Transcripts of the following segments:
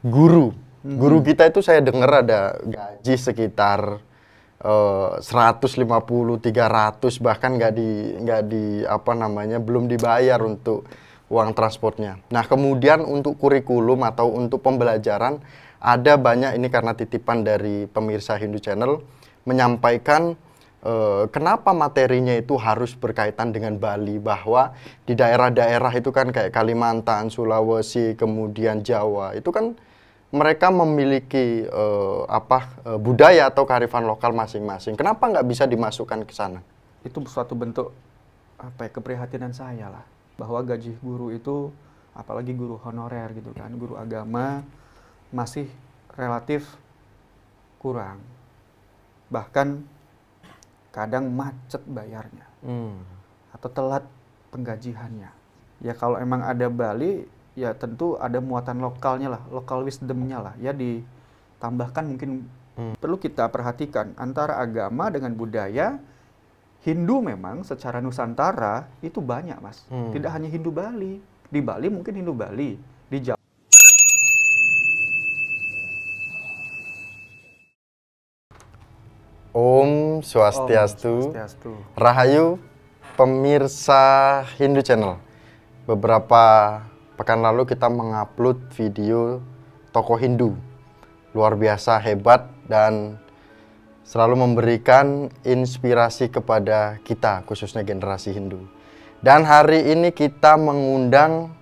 Guru. Guru kita itu saya dengar ada gaji sekitar 150, 300, bahkan belum dibayar untuk uang transportnya. Nah, kemudian untuk kurikulum atau untuk pembelajaran ada banyak, ini karena titipan dari pemirsa Hindu Channel, menyampaikan kenapa materinya itu harus berkaitan dengan Bali, bahwa di daerah-daerah itu kan kayak Kalimantan, Sulawesi, kemudian Jawa, itu kan mereka memiliki budaya atau kearifan lokal masing-masing. Kenapa nggak bisa dimasukkan ke sana? Itu suatu bentuk keprihatinan saya lah, bahwa gaji guru itu, apalagi guru honorer gitu kan, guru agama, masih relatif kurang. Bahkan kadang macet bayarnya, atau telat penggajiannya. Ya kalau emang ada Bali, ya tentu ada muatan lokalnya lah, lokal wisdomnya lah, ya ditambahkan mungkin. Perlu kita perhatikan antara agama dengan budaya. Hindu memang secara Nusantara itu banyak, Mas. Tidak hanya Hindu Bali. Di Bali mungkin Hindu Bali, di Jawa. Om Swastiastu. Rahayu pemirsa Hindu Channel. Beberapa pekan lalu kita mengupload video tokoh Hindu luar biasa hebat dan selalu memberikan inspirasi kepada kita, khususnya generasi Hindu. Dan hari ini kita mengundang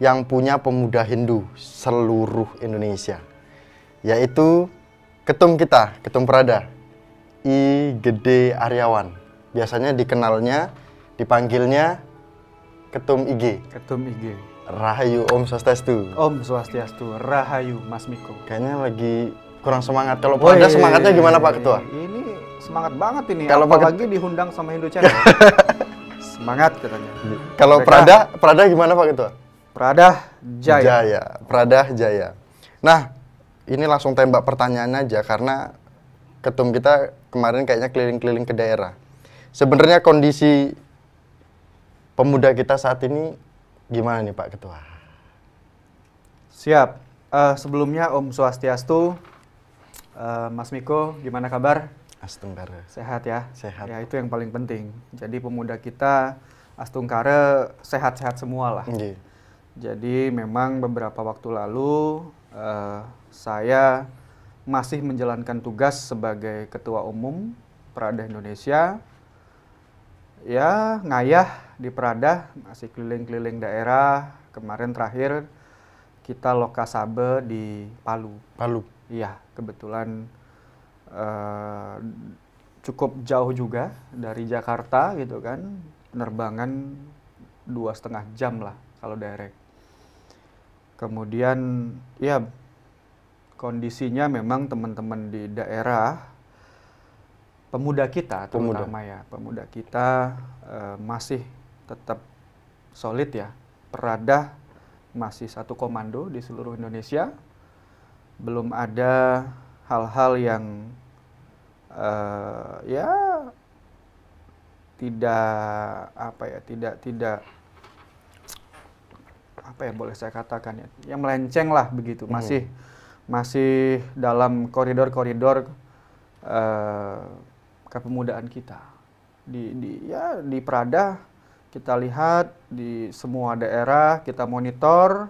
yang punya pemuda Hindu seluruh Indonesia, yaitu ketum kita, Ketum Prada, I Gede Aryawan. Biasanya dipanggilnya Ketum IG. Ketum IG. Rahayu, Om Swastiastu. Om Swastiastu, Rahayu, Mas Miko. Kayaknya lagi kurang semangat. Kalau Prada semangatnya gimana, Pak Ketua? Ini semangat banget ini. Kalau apalagi diundang sama Hindu Channel. Semangat katanya. Kalau Prada gimana, Pak Ketua? Prada Jaya. Prada Jaya. Nah, ini langsung tembak pertanyaan aja karena ketum kita kemarin kayaknya keliling-keliling ke daerah. Sebenarnya kondisi pemuda kita saat ini gimana nih, Pak Ketua? Siap. Sebelumnya Om Swastiastu, Mas Miko, gimana kabar? Astungkara. Sehat ya? Sehat. Ya, itu yang paling penting. Jadi pemuda kita Astungkara sehat-sehat semua lah. Jadi memang beberapa waktu lalu saya masih menjalankan tugas sebagai Ketua Umum Prada Indonesia. Ya, ngayah di Prada, masih keliling-keliling daerah. Kemarin terakhir kita lokasabe di Palu. Palu? Iya, kebetulan cukup jauh juga dari Jakarta gitu kan. Penerbangan 2,5 jam lah kalau direct. Kemudian ya kondisinya memang teman-teman di daerah, pemuda kita terutama pemuda kita masih tetap solid ya. Prada masih satu komando di seluruh Indonesia. Belum ada hal-hal yang boleh saya katakan ya, yang melenceng lah begitu. Masih dalam koridor-koridor kepemudaan kita. Di Prada kita lihat di semua daerah, kita monitor.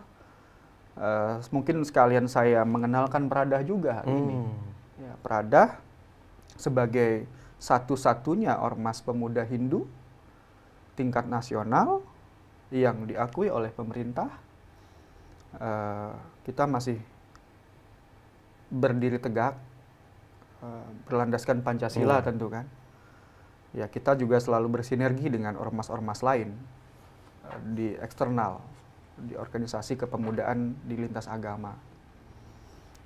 Mungkin sekalian saya mengenalkan Prada juga hari ini. Ya, Prada sebagai satu-satunya ormas pemuda Hindu tingkat nasional yang diakui oleh pemerintah. Kita masih berdiri tegak, berlandaskan Pancasila tentu kan. Ya, kita juga selalu bersinergi dengan ormas-ormas lain di eksternal, di organisasi kepemudaan di lintas agama.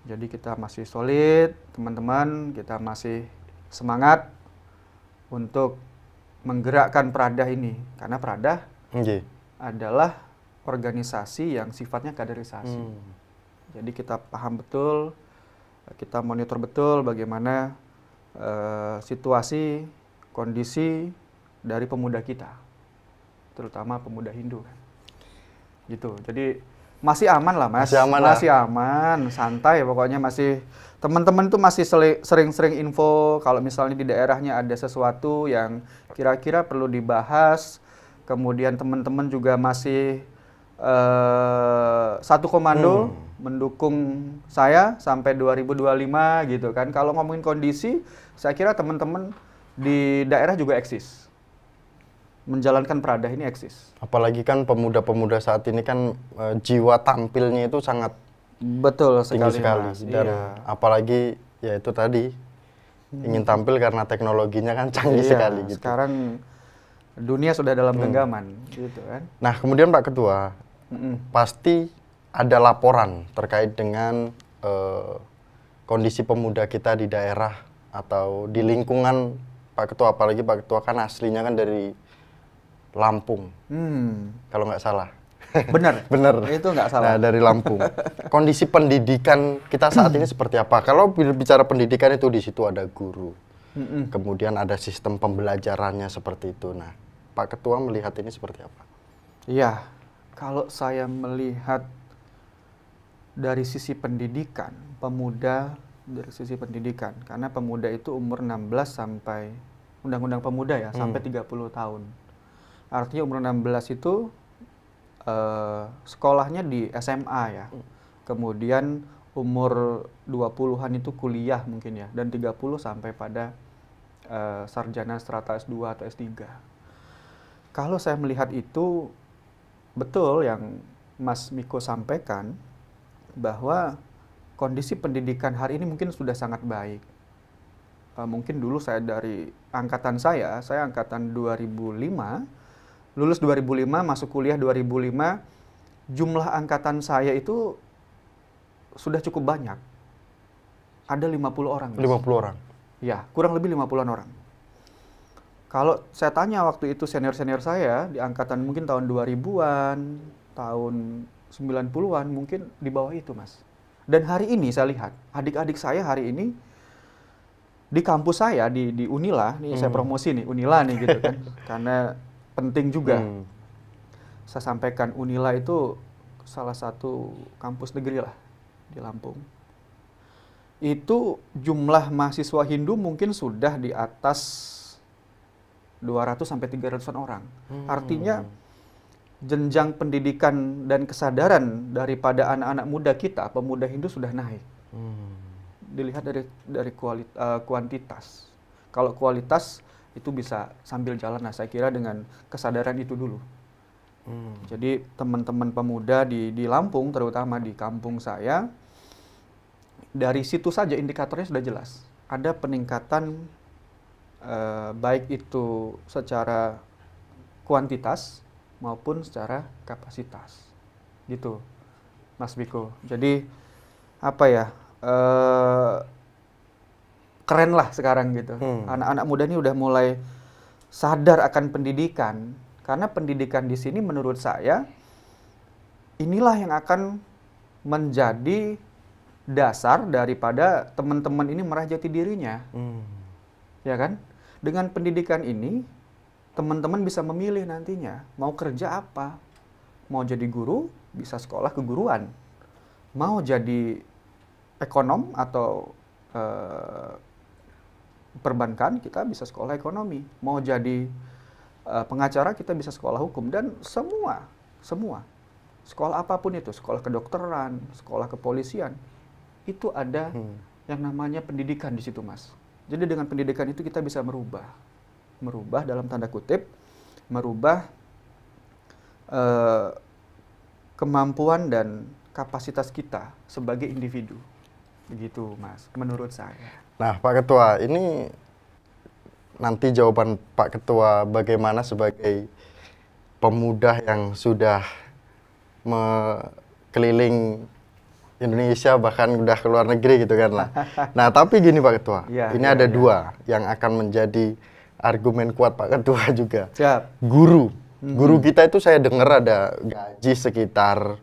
Jadi kita masih solid, teman-teman, kita masih semangat untuk menggerakkan Prada ini. Karena Prada adalah organisasi yang sifatnya kaderisasi. Jadi kita paham betul, kita monitor betul bagaimana situasi, kondisi dari pemuda kita, terutama pemuda Hindu kan. Gitu. Jadi Masih aman lah, Mas. Masih aman lah. Masih aman, santai pokoknya. Masih teman-teman tuh masih sering-sering info kalau misalnya di daerahnya ada sesuatu yang kira-kira perlu dibahas. Kemudian teman-teman juga masih satu komando mendukung saya sampai 2025 gitu kan. Kalau ngomongin kondisi, saya kira teman-teman di daerah juga eksis. Menjalankan Prada ini eksis. Apalagi kan pemuda-pemuda saat ini kan jiwa tampilnya itu sangat Betul tinggi sekali. Mas. Dan Iya. apalagi ya itu tadi ingin tampil karena teknologinya kan canggih Iya, sekali gitu. sekarang dunia sudah dalam genggaman gitu kan. Nah, kemudian Pak Ketua, pasti ada laporan terkait dengan kondisi pemuda kita di daerah atau di lingkungan Pak Ketua, apalagi Pak Ketua kan aslinya kan dari Lampung, kalau nggak salah. Benar. Bener. Itu nggak salah. Nah, dari Lampung. Kondisi pendidikan kita saat ini seperti apa? Kalau bicara pendidikan itu di situ ada guru. Kemudian ada sistem pembelajarannya seperti itu. Nah, Pak Ketua melihat ini seperti apa? Iya, kalau saya melihat dari sisi pendidikan, pemuda dari sisi pendidikan, karena pemuda itu umur 16 sampai Undang-Undang Pemuda ya, sampai 30 tahun. Artinya umur 16 itu sekolahnya di SMA ya. Kemudian umur 20-an itu kuliah mungkin ya, dan 30 sampai pada sarjana strata S2 atau S3. Kalau saya melihat itu, betul yang Mas Miko sampaikan, bahwa kondisi pendidikan hari ini mungkin sudah sangat baik. Mungkin dulu saya dari angkatan saya angkatan 2005, lulus 2005, masuk kuliah 2005, jumlah angkatan saya itu sudah cukup banyak. Ada 50 orang. Mas. 50 orang? Ya, kurang lebih 50-an orang. Kalau saya tanya waktu itu senior-senior saya di angkatan mungkin tahun 2000-an, tahun 90-an, mungkin di bawah itu, Mas. Dan hari ini saya lihat, adik-adik saya hari ini di kampus saya, di Unila, nih saya promosi nih, Unila nih gitu kan. Karena penting juga. Saya sampaikan Unila itu salah satu kampus negeri lah di Lampung. Itu jumlah mahasiswa Hindu mungkin sudah di atas 200 sampai 300-an orang. Artinya jenjang pendidikan dan kesadaran daripada anak-anak muda kita, pemuda Hindu sudah naik. Dilihat dari kuantitas. Kalau kualitas itu bisa sambil jalan. Nah, saya kira dengan kesadaran itu dulu. Jadi teman-teman pemuda di Lampung, terutama di kampung saya, dari situ saja indikatornya sudah jelas. Ada peningkatan baik itu secara kuantitas maupun secara kapasitas. Gitu, Mas Biko. Jadi apa ya? Keren lah sekarang gitu. Anak-anak muda ini udah mulai sadar akan pendidikan. Karena pendidikan di sini menurut saya, inilah yang akan menjadi dasar daripada teman-teman ini meraih jati dirinya. Ya kan? Dengan pendidikan ini, teman-teman bisa memilih nantinya. Mau kerja apa? Mau jadi guru, bisa sekolah keguruan. Mau jadi ekonom atau perbankan, kita bisa sekolah ekonomi. Mau jadi pengacara, kita bisa sekolah hukum. Dan semua. Sekolah apapun itu, sekolah kedokteran, sekolah kepolisian, itu ada yang namanya pendidikan di situ, Mas. Jadi dengan pendidikan itu kita bisa merubah dalam tanda kutip, merubah kemampuan dan kapasitas kita sebagai individu. Begitu, Mas, menurut saya. Nah, Pak Ketua, ini nanti jawaban Pak Ketua bagaimana sebagai pemuda yang sudah keliling Indonesia, bahkan udah ke luar negeri gitu kan lah. Nah, tapi gini Pak Ketua, ini ada dua yang akan menjadi argumen kuat Pak Ketua juga. Siap. Guru kita itu saya dengar ada gaji sekitar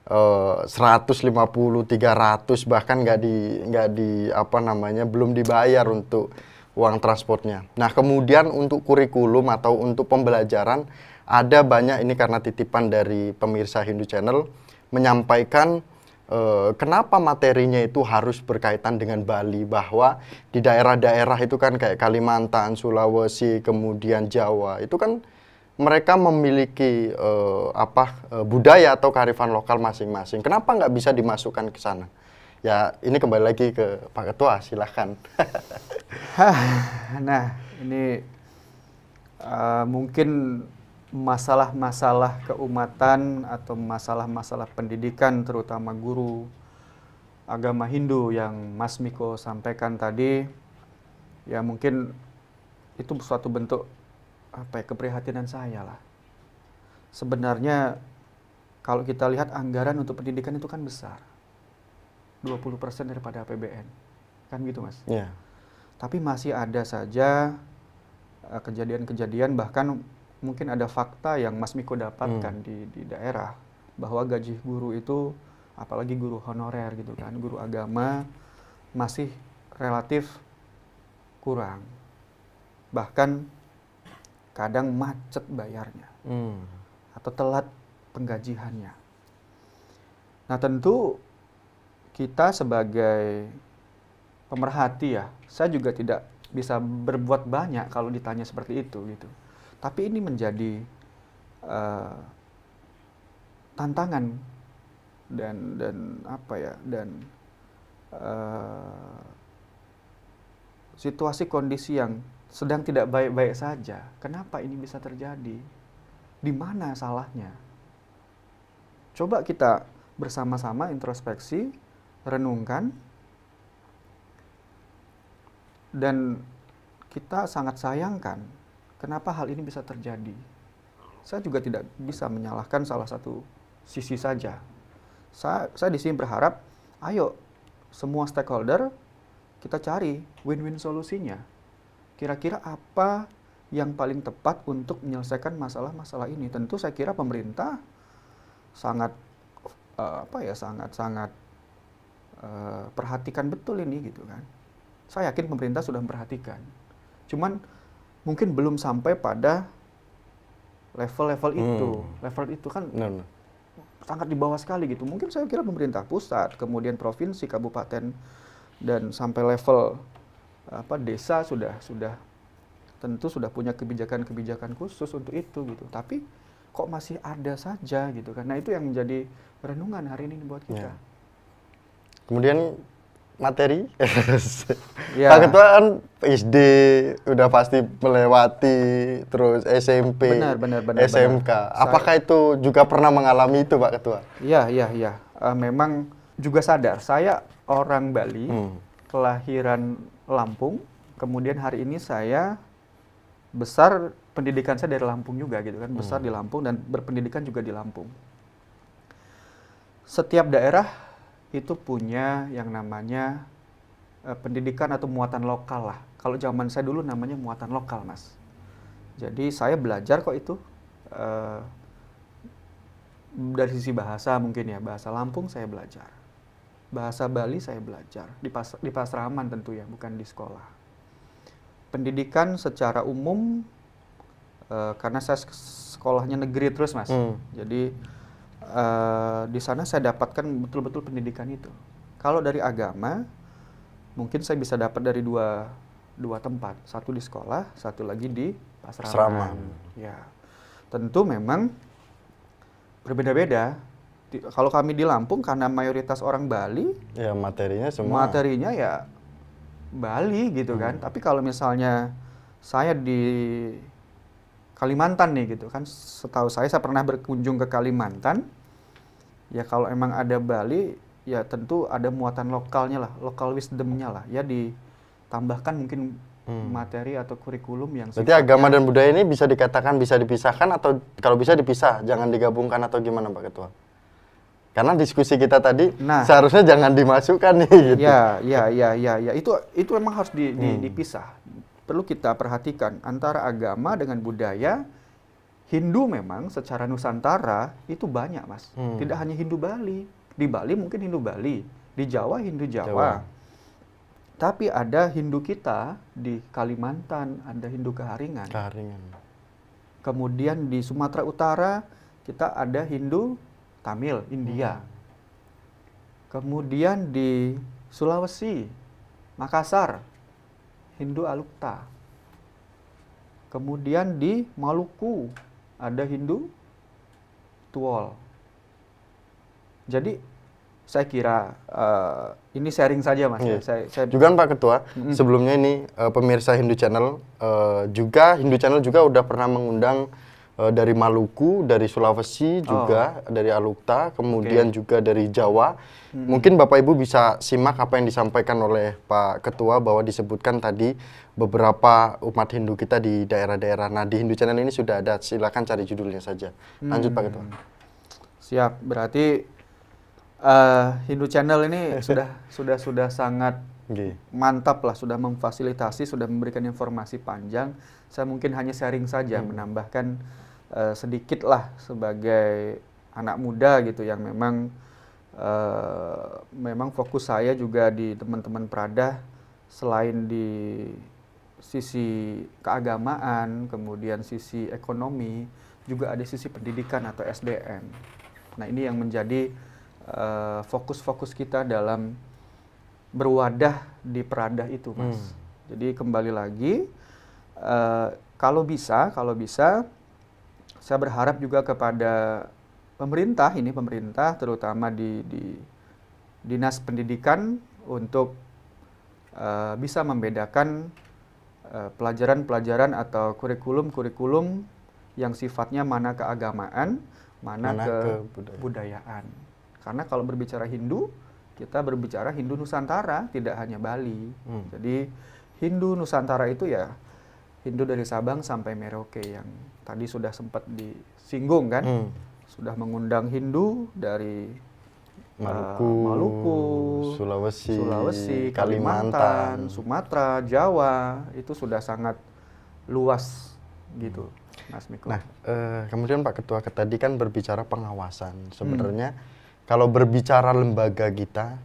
150, 300, bahkan nggak di apa namanya, belum dibayar untuk uang transportnya. Nah, kemudian untuk kurikulum atau untuk pembelajaran ada banyak, ini karena titipan dari pemirsa Hindu Channel, menyampaikan kenapa materinya itu harus berkaitan dengan Bali, bahwa di daerah-daerah itu kan kayak Kalimantan, Sulawesi, kemudian Jawa, itu kan mereka memiliki budaya atau kearifan lokal masing-masing. Kenapa nggak bisa dimasukkan ke sana? Ya, ini kembali lagi ke Pak Ketua, silahkan. Nah, ini mungkin masalah-masalah keumatan atau masalah-masalah pendidikan, terutama guru agama Hindu yang Mas Miko sampaikan tadi, ya mungkin itu suatu bentuk keprihatinan saya lah. Sebenarnya kalau kita lihat anggaran untuk pendidikan itu kan besar, 20% daripada APBN, kan gitu Mas? Yeah. Tapi masih ada saja kejadian-kejadian, bahkan mungkin ada fakta yang Mas Miko dapatkan di daerah, bahwa gaji guru itu, apalagi guru honorer gitu kan, guru agama, masih relatif kurang. Bahkan kadang macet bayarnya, atau telat penggajiannya. Nah tentu kita sebagai pemerhati ya, saya juga tidak bisa berbuat banyak kalau ditanya seperti itu gitu. Tapi ini menjadi tantangan dan situasi kondisi yang sedang tidak baik-baik saja. Kenapa ini bisa terjadi? Di mana salahnya? Coba kita bersama-sama introspeksi, renungkan, dan kita sangat sayangkan kenapa hal ini bisa terjadi. Saya juga tidak bisa menyalahkan salah satu sisi saja. Saya di sini berharap, ayo semua stakeholder kita cari win-win solusinya. Kira-kira apa yang paling tepat untuk menyelesaikan masalah-masalah ini? Tentu saya kira pemerintah sangat perhatikan betul ini gitu kan. Saya yakin pemerintah sudah memperhatikan. Cuman mungkin belum sampai pada level itu. Level itu kan sangat di bawah sekali gitu. Mungkin saya kira pemerintah pusat, kemudian provinsi, kabupaten, dan sampai level desa sudah tentu sudah punya kebijakan-kebijakan khusus untuk itu gitu. Tapi kok masih ada saja gitu kan. Nah itu yang menjadi renungan hari ini buat kita. Ya. Kemudian materi, ya. Pak Ketua kan SD udah pasti melewati, terus SMP, benar, SMK. Benar. Apakah itu juga pernah mengalami itu Pak Ketua? Iya. Memang juga sadar, saya orang Bali, kelahiran Lampung, kemudian hari ini saya besar, pendidikan saya dari Lampung juga gitu kan, besar di Lampung dan berpendidikan juga di Lampung. Setiap daerah itu punya yang namanya pendidikan atau muatan lokal lah. Kalau zaman saya dulu namanya muatan lokal, Mas. Jadi saya belajar kok itu dari sisi bahasa mungkin ya, bahasa Lampung saya belajar. Bahasa Bali saya belajar, di Pasraman tentu ya, bukan di sekolah. Pendidikan secara umum, karena saya sekolahnya negeri terus Mas, jadi di sana saya dapatkan betul-betul pendidikan itu. Kalau dari agama, mungkin saya bisa dapat dari dua tempat, satu di sekolah, satu lagi di Pasraman. Ya, tentu memang berbeda-beda. Kalau kami di Lampung karena mayoritas orang Bali, ya materinya ya Bali gitu kan. Tapi kalau misalnya saya di Kalimantan nih gitu kan, setahu saya pernah berkunjung ke Kalimantan. Ya kalau emang ada Bali, ya tentu ada muatan lokalnya lah, lokal wisdomnya lah. Ya ditambahkan mungkin materi atau kurikulum yang berarti agama dan budaya ini bisa dikatakan bisa dipisahkan, atau kalau bisa dipisah, jangan digabungkan, atau gimana Pak Ketua? Karena diskusi kita tadi seharusnya jangan dimasukkan nih gitu. Ya. Itu memang harus dipisah. Perlu kita perhatikan antara agama dengan budaya. Hindu memang secara Nusantara itu banyak, Mas. Tidak hanya Hindu Bali. Di Bali mungkin Hindu Bali, di Jawa Hindu Jawa. Tapi ada Hindu kita di Kalimantan, ada Hindu Keharingan. Kemudian di Sumatera Utara kita ada Hindu Tamil, India. Kemudian di Sulawesi, Makassar, Hindu Alukta. Kemudian di Maluku ada Hindu Tuol. Jadi saya kira ini sharing saja Mas. Iya. Saya Juga kan Pak Ketua, sebelumnya ini pemirsa Hindu Channel Hindu Channel juga udah pernah mengundang dari Maluku, dari Sulawesi juga, dari Alukta, kemudian juga dari Jawa. Mungkin Bapak Ibu bisa simak apa yang disampaikan oleh Pak Ketua bahwa disebutkan tadi beberapa umat Hindu kita di daerah-daerah. Nah, di Hindu Channel ini sudah ada, silakan cari judulnya saja. Lanjut Pak Ketua. Siap, berarti Hindu Channel ini sudah sangat mantap lah, sudah memfasilitasi, sudah memberikan informasi panjang. Saya mungkin hanya sharing saja, menambahkan sedikit lah sebagai anak muda gitu yang memang fokus saya juga di teman-teman Prada, selain di sisi keagamaan, kemudian sisi ekonomi, juga ada sisi pendidikan atau SDM. Nah, ini yang menjadi fokus-fokus kita dalam berwadah di Prada itu, Mas. Jadi kembali lagi, kalau bisa, saya berharap juga kepada pemerintah terutama di Dinas Pendidikan untuk bisa membedakan pelajaran-pelajaran atau kurikulum yang sifatnya mana keagamaan, mana kebudayaan. Karena kalau berbicara Hindu, kita berbicara Hindu Nusantara, tidak hanya Bali. Jadi Hindu Nusantara itu ya Hindu dari Sabang sampai Merauke yang tadi sudah sempat disinggung kan. Sudah mengundang Hindu dari Maluku, Sulawesi, Kalimantan, Sumatera, Jawa, itu sudah sangat luas gitu, Mas Miko. Nah, kemudian Pak Ketua tadi kan berbicara pengawasan. Sebenarnya kalau berbicara lembaga kita,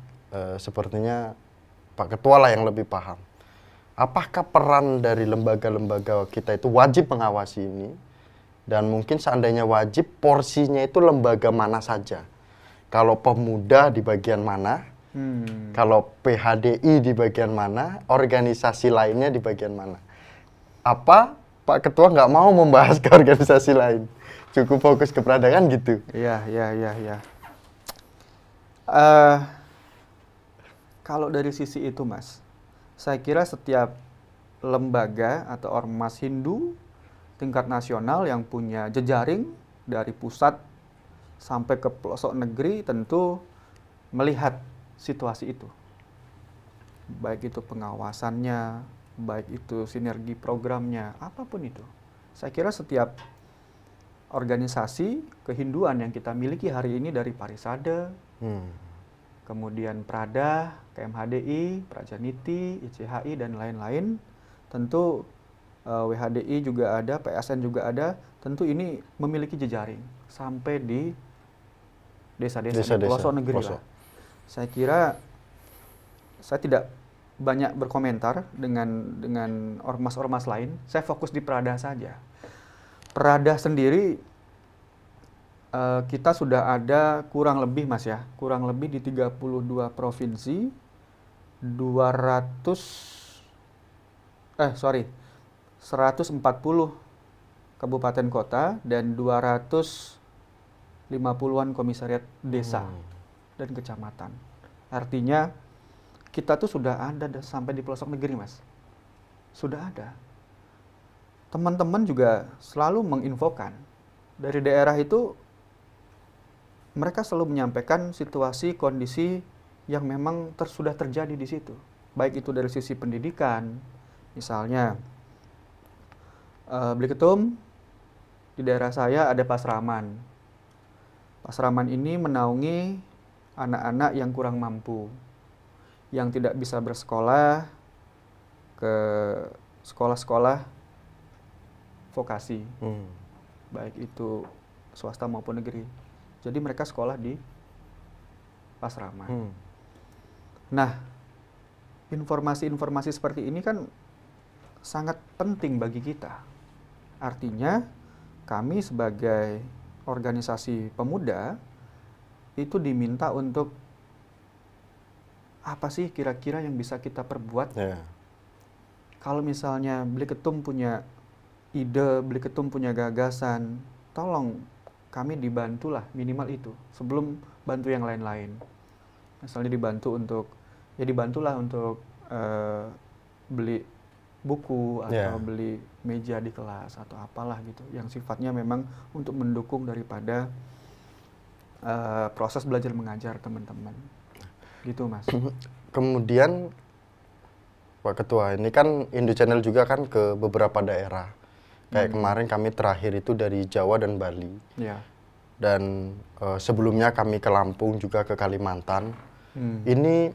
sepertinya Pak Ketua lah yang lebih paham. Apakah peran dari lembaga-lembaga kita itu wajib mengawasi ini? Dan mungkin seandainya wajib, porsinya itu lembaga mana saja? Kalau pemuda di bagian mana? Kalau PHDI di bagian mana? Organisasi lainnya di bagian mana? Apa Pak Ketua nggak mau membahas ke organisasi lain? Cukup fokus ke Prada kan gitu? Iya. Kalau dari sisi itu, Mas, saya kira setiap lembaga atau ormas Hindu tingkat nasional yang punya jejaring dari pusat sampai ke pelosok negeri tentu melihat situasi itu. Baik itu pengawasannya, baik itu sinergi programnya, apapun itu. Saya kira setiap organisasi kehinduan yang kita miliki hari ini dari Parisade, kemudian Prada, KMHDI, Prajaniti, ICHI, dan lain-lain, tentu WHDI juga ada, PSN juga ada, tentu ini memiliki jejaring sampai di desa-desa, di pelosok negeri lah. Saya kira saya tidak banyak berkomentar dengan ormas-ormas lain, saya fokus di Prada saja. Prada sendiri kita sudah ada kurang lebih, Mas ya, kurang lebih di 32 provinsi, 140 kabupaten kota dan 250-an komisariat desa dan kecamatan. Artinya kita tuh sudah ada sampai di pelosok negeri, Mas. Sudah ada. Teman-teman juga selalu menginfokan. Dari daerah itu mereka selalu menyampaikan situasi, kondisi yang memang sudah terjadi di situ. Baik itu dari sisi pendidikan, misalnya Bliketum, di daerah saya ada Pasraman. Pasraman ini menaungi anak-anak yang kurang mampu, yang tidak bisa bersekolah ke sekolah-sekolah vokasi, baik itu swasta maupun negeri. Jadi mereka sekolah di Pasraman. Nah, informasi-informasi seperti ini kan sangat penting bagi kita. Artinya, kami sebagai organisasi pemuda itu diminta untuk apa sih kira-kira yang bisa kita perbuat. Kalau misalnya Beli Ketum punya ide, Beli Ketum punya gagasan, tolong kami dibantulah minimal itu sebelum bantu yang lain-lain. Misalnya dibantulah untuk beli buku atau beli meja di kelas atau apalah gitu, yang sifatnya memang untuk mendukung daripada proses belajar mengajar teman-teman. Gitu, Mas. Kemudian Pak Ketua, ini kan Hindu Channel juga kan ke beberapa daerah. Kayak kemarin kami terakhir itu dari Jawa dan Bali. Dan sebelumnya kami ke Lampung juga ke Kalimantan. Ini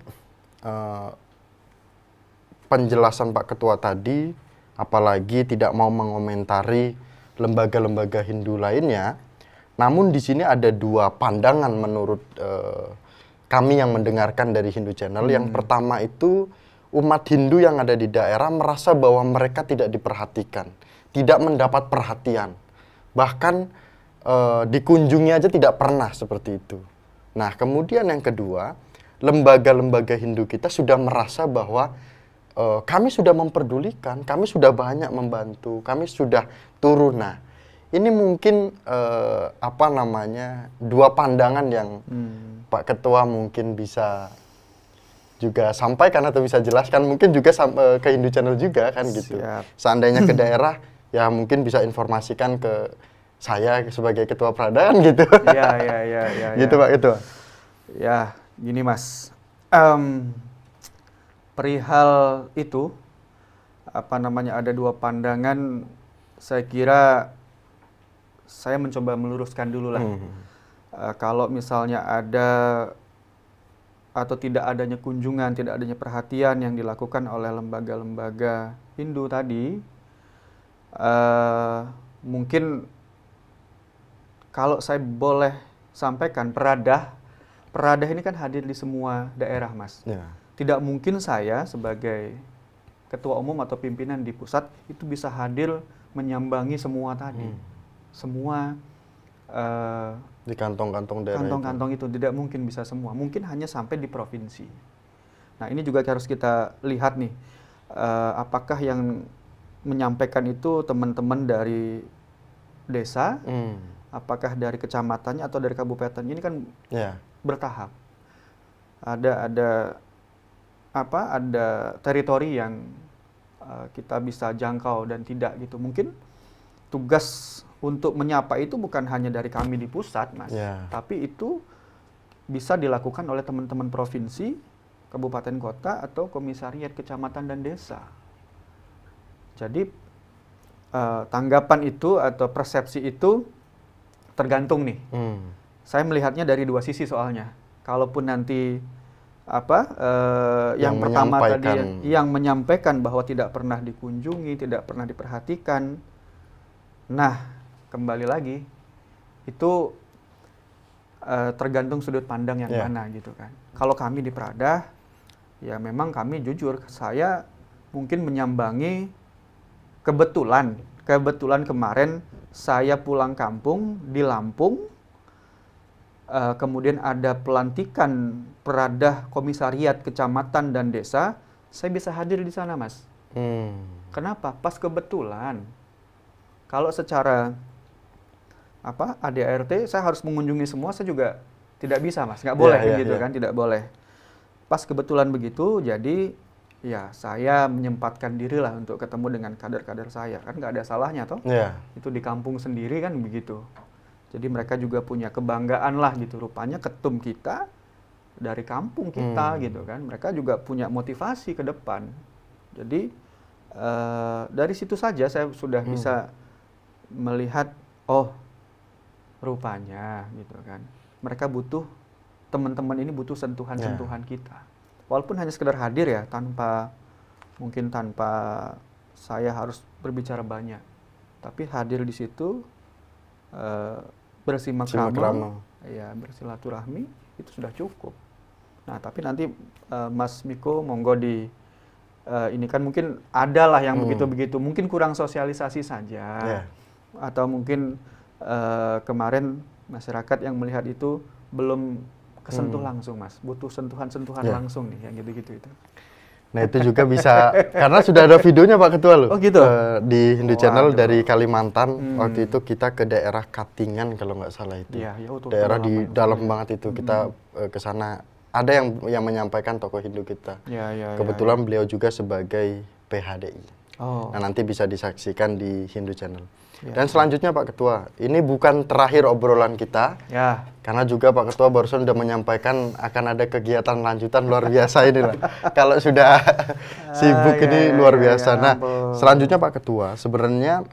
penjelasan Pak Ketua tadi, apalagi tidak mau mengomentari lembaga-lembaga Hindu lainnya. Namun di sini ada dua pandangan menurut kami yang mendengarkan dari Hindu Channel. Yang pertama itu umat Hindu yang ada di daerah merasa bahwa mereka tidak diperhatikan, tidak mendapat perhatian. Bahkan dikunjungi aja tidak pernah seperti itu. Nah, kemudian yang kedua, lembaga-lembaga Hindu kita sudah merasa bahwa kami sudah memperdulikan, kami sudah banyak membantu, kami sudah turun. Nah, ini mungkin dua pandangan yang Pak Ketua mungkin bisa juga sampaikan atau bisa jelaskan, mungkin juga ke Hindu Channel juga kan gitu. Seandainya ke daerah ya mungkin bisa informasikan ke saya sebagai Ketua Prada kan gitu. Iya. Gitu Pak Ketua. Ya, gini Mas. Perihal itu ada dua pandangan, saya kira saya mencoba meluruskan dulu lah. Kalau misalnya ada atau tidak adanya kunjungan, tidak adanya perhatian yang dilakukan oleh lembaga-lembaga Hindu tadi, mungkin kalau saya boleh sampaikan, Peradah ini kan hadir di semua daerah, Mas. Tidak mungkin saya sebagai ketua umum atau pimpinan di pusat itu bisa hadir menyambangi semua tadi. Semua di kantong-kantong daerah kantong-kantong itu tidak mungkin bisa semua, mungkin hanya sampai di provinsi. Nah, ini juga harus kita lihat nih, apakah yang menyampaikan itu teman-teman dari desa, apakah dari kecamatannya atau dari kabupaten. Ini kan bertahap. Ada teritori yang kita bisa jangkau dan tidak gitu. Mungkin tugas untuk menyapa itu bukan hanya dari kami di pusat, Mas. Tapi itu bisa dilakukan oleh teman-teman provinsi, kabupaten kota, atau komisariat kecamatan dan desa. Jadi tanggapan itu atau persepsi itu tergantung nih. Saya melihatnya dari dua sisi soalnya. Kalaupun nanti yang pertama tadi yang menyampaikan bahwa tidak pernah dikunjungi, tidak pernah diperhatikan. Nah, kembali lagi itu tergantung sudut pandang yang mana gitu kan. Kalau kami di Prada, ya memang kami jujur, saya mungkin menyambangi kebetulan kemarin saya pulang kampung di Lampung, kemudian ada pelantikan Peradah komisariat kecamatan dan desa, saya bisa hadir di sana, Mas. Kenapa? Pas kebetulan. Kalau secara ADART saya harus mengunjungi semua, saya juga tidak bisa, Mas. Nggak boleh begitu kan, tidak boleh. Pas kebetulan begitu, jadi ya saya menyempatkan diri lah untuk ketemu dengan kader-kader saya. Kan nggak ada salahnya toh. Itu di kampung sendiri kan begitu. Jadi mereka juga punya kebanggaan lah gitu. Rupanya ketum kita dari kampung kita gitu kan. Mereka juga punya motivasi ke depan. Jadi dari situ saja saya sudah bisa melihat, oh rupanya gitu kan. Mereka butuh, teman-teman ini butuh sentuhan-sentuhan kita. Walaupun hanya sekedar hadir ya, mungkin tanpa saya harus berbicara banyak. Tapi hadir di situ, bersilaturahmi, bersilaturahmi itu sudah cukup. Nah, tapi nanti Mas Miko monggo ini kan mungkin ada lah yang begitu-begitu, mungkin kurang sosialisasi saja, atau mungkin kemarin masyarakat yang melihat itu belum kesentuh langsung, Mas. Butuh sentuhan-sentuhan langsung nih, yang gitu-gitu itu. Nah itu juga bisa, karena sudah ada videonya Pak Ketua loh. Oh gitu? Di Hindu Channel Waduh. dari Kalimantan, waktu itu kita ke daerah Katingan kalau nggak salah itu. Iya, ya, itu Daerah di dalam ya. banget itu, kita ke sana. Ada yang menyampaikan tokoh Hindu kita. Ya, Kebetulan beliau juga sebagai PHDI. Oh. Nah nanti bisa disaksikan di Hindu Channel. Ya. Dan selanjutnya Pak Ketua, ini bukan terakhir obrolan kita. Ya. Karena juga Pak Ketua barusan sudah menyampaikan akan ada kegiatan lanjutan luar biasa ini lah. Kalau sudah sibuk ini luar biasa. Nah, selanjutnya Pak Ketua, sebenarnya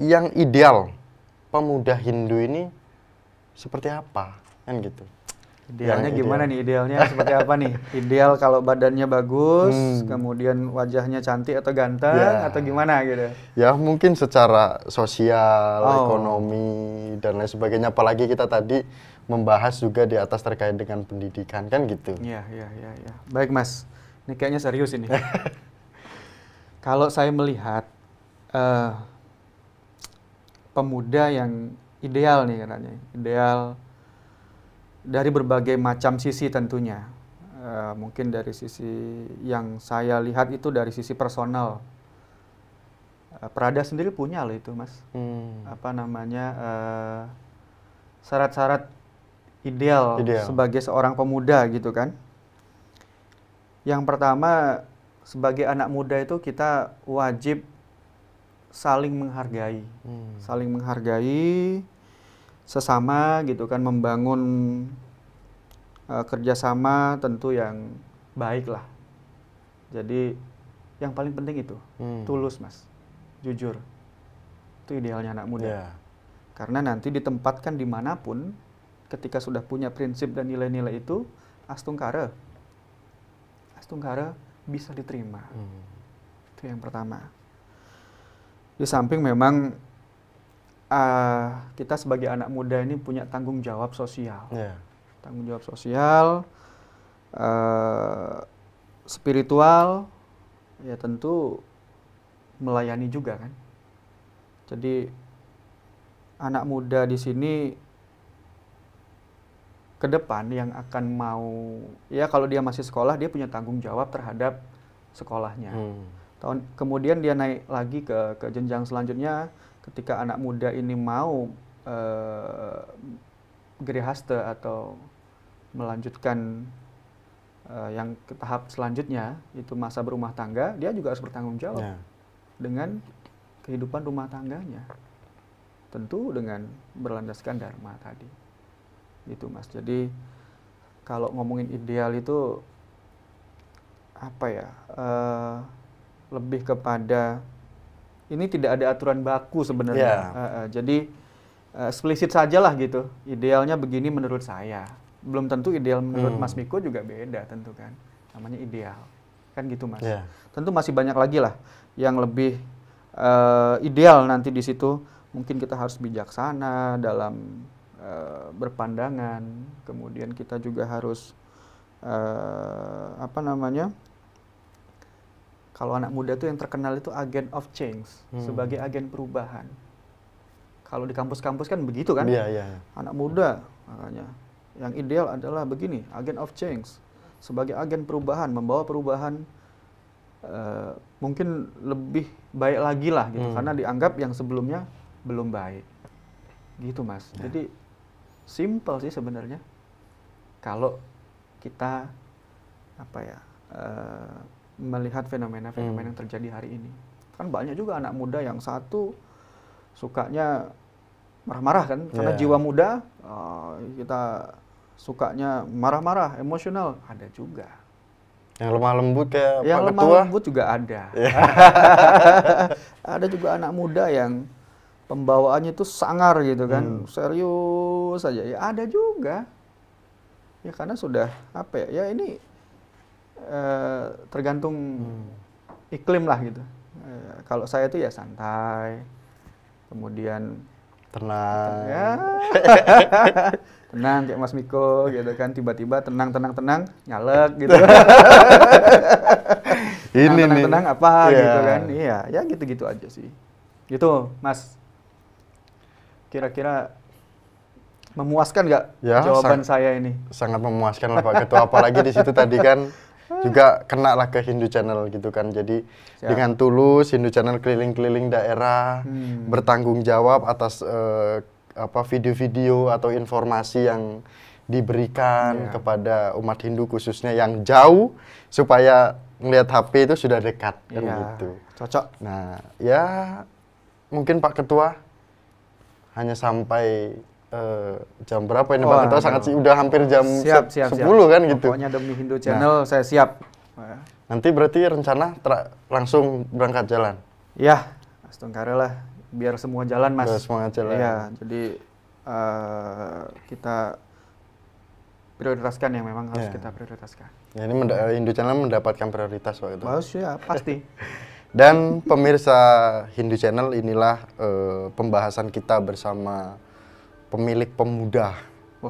yang ideal pemuda Hindu ini seperti apa? Kan gitu. Idealnya gimana nih? Idealnya seperti apa nih? Ideal kalau badannya bagus, kemudian wajahnya cantik atau ganteng, atau gimana gitu? Ya mungkin secara sosial, ekonomi, dan lain sebagainya. Apalagi kita tadi membahas juga di atas terkait dengan pendidikan, kan gitu. Iya. Baik Mas, ini kayaknya serius ini. Kalau saya melihat pemuda yang ideal nih katanya, ideal dari berbagai macam sisi tentunya. Mungkin dari sisi yang saya lihat itu dari sisi personal. Prada sendiri punya loh itu Mas. Apa namanya, syarat-syarat ideal sebagai seorang pemuda gitu kan. Yang pertama, sebagai anak muda itu kita wajib saling menghargai. Saling menghargai sesama gitu kan, membangun kerjasama tentu yang baik lah. Jadi yang paling penting itu tulus Mas, jujur. Itu idealnya anak muda. Karena nanti ditempatkan dimanapun, ketika sudah punya prinsip dan nilai-nilai itu, astungkara bisa diterima. Itu yang pertama. Di samping memang kita sebagai anak muda ini punya tanggung jawab sosial. Tanggung jawab sosial, spiritual, ya tentu melayani juga kan. Jadi anak muda di sini ke depan yang akan mau, ya kalau dia masih sekolah, dia punya tanggung jawab terhadap sekolahnya. Kemudian dia naik lagi ke jenjang selanjutnya. Ketika anak muda ini mau grihasta atau melanjutkan yang ke tahap selanjutnya, itu masa berumah tangga, dia juga harus bertanggung jawab dengan kehidupan rumah tangganya. Tentu dengan berlandaskan dharma tadi. Gitu Mas. Jadi kalau ngomongin ideal itu apa ya? Lebih kepada ini tidak ada aturan baku sebenarnya. Jadi eksplisit sajalah gitu. Idealnya begini menurut saya. Belum tentu ideal menurut Mas Miko juga beda tentu kan. Namanya ideal. Kan gitu Mas. Tentu masih banyak lagi lah yang lebih ideal nanti di situ. Mungkin kita harus bijaksana dalam berpandangan. Kemudian kita juga harus kalau anak muda itu yang terkenal itu agent of change, sebagai agen perubahan. Kalau di kampus-kampus kan begitu kan? Anak muda makanya yang ideal adalah begini, agent of change, sebagai agen perubahan, membawa perubahan mungkin lebih baik lagi lah gitu, karena dianggap yang sebelumnya belum baik. Gitu Mas. Jadi simple sih sebenarnya. Kalau kita melihat fenomena-fenomena yang terjadi hari ini. Kan banyak juga anak muda yang satu sukanya marah-marah kan, karena jiwa muda kita sukanya marah-marah, emosional, ada juga. Yang lemah lembut kayak yang Pak lemah Ketua. lembut juga ada. Ada juga anak muda yang pembawaannya itu sangar gitu kan, serius saja. Ya ada juga. Ya karena sudah ya ini tergantung iklim lah gitu. Kalau saya itu ya santai, kemudian tenang, tenang kayak Mas Miko gitu kan, tiba-tiba tenang nyalek gitu. Ini tenang apa gitu kan, iya ya gitu-gitu aja sih. Gitu Mas. Kira-kira Memuaskan nggak Ya, jawaban saya ini? sangat memuaskan lah Pak Ketua, apalagi di situ tadi kan juga kena lah ke Hindu Channel gitu kan. Jadi Siap. dengan tulus Hindu Channel keliling-keliling daerah, bertanggung jawab atas video-video atau informasi yang diberikan kepada umat Hindu khususnya yang jauh, supaya ngelihat HP itu sudah dekat kan gitu. Cocok. Nah, ya mungkin Pak Ketua hanya sampai jam berapa ini Pak Ketua? Sangat sih, udah hampir jam 10 kan gitu. Pokoknya demi Hindu Channel saya siap. Nanti berarti rencana langsung berangkat jalan? Ya, astungkara lah. Biar semua jalan Mas. Biar semua jalan. Iya, jadi kita prioritaskan yang memang harus kita prioritaskan. Ya, ini Hindu Channel mendapatkan prioritas Pak Ketua. Bagus ya, pasti. Dan pemirsa Hindu Channel, inilah pembahasan kita bersama pemilik pemuda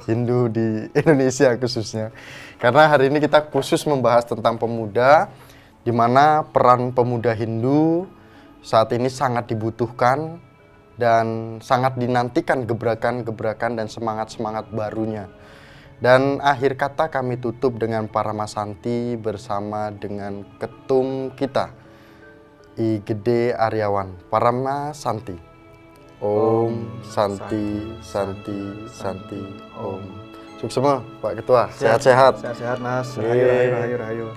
Hindu di Indonesia khususnya. Karena hari ini kita khusus membahas tentang pemuda, di mana peran pemuda Hindu saat ini sangat dibutuhkan dan sangat dinantikan gebrakan-gebrakan dan semangat-semangat barunya. Dan akhir kata kami tutup dengan Paramasanti bersama dengan ketum kita, I Gede Aryawan Paramasanti. Om Santi Santi Santi Om. Sukses semua Pak Ketua, sehat-sehat. Sehat-sehat Mas. Iya. Rahayu, rahayu, rahayu, rahayu.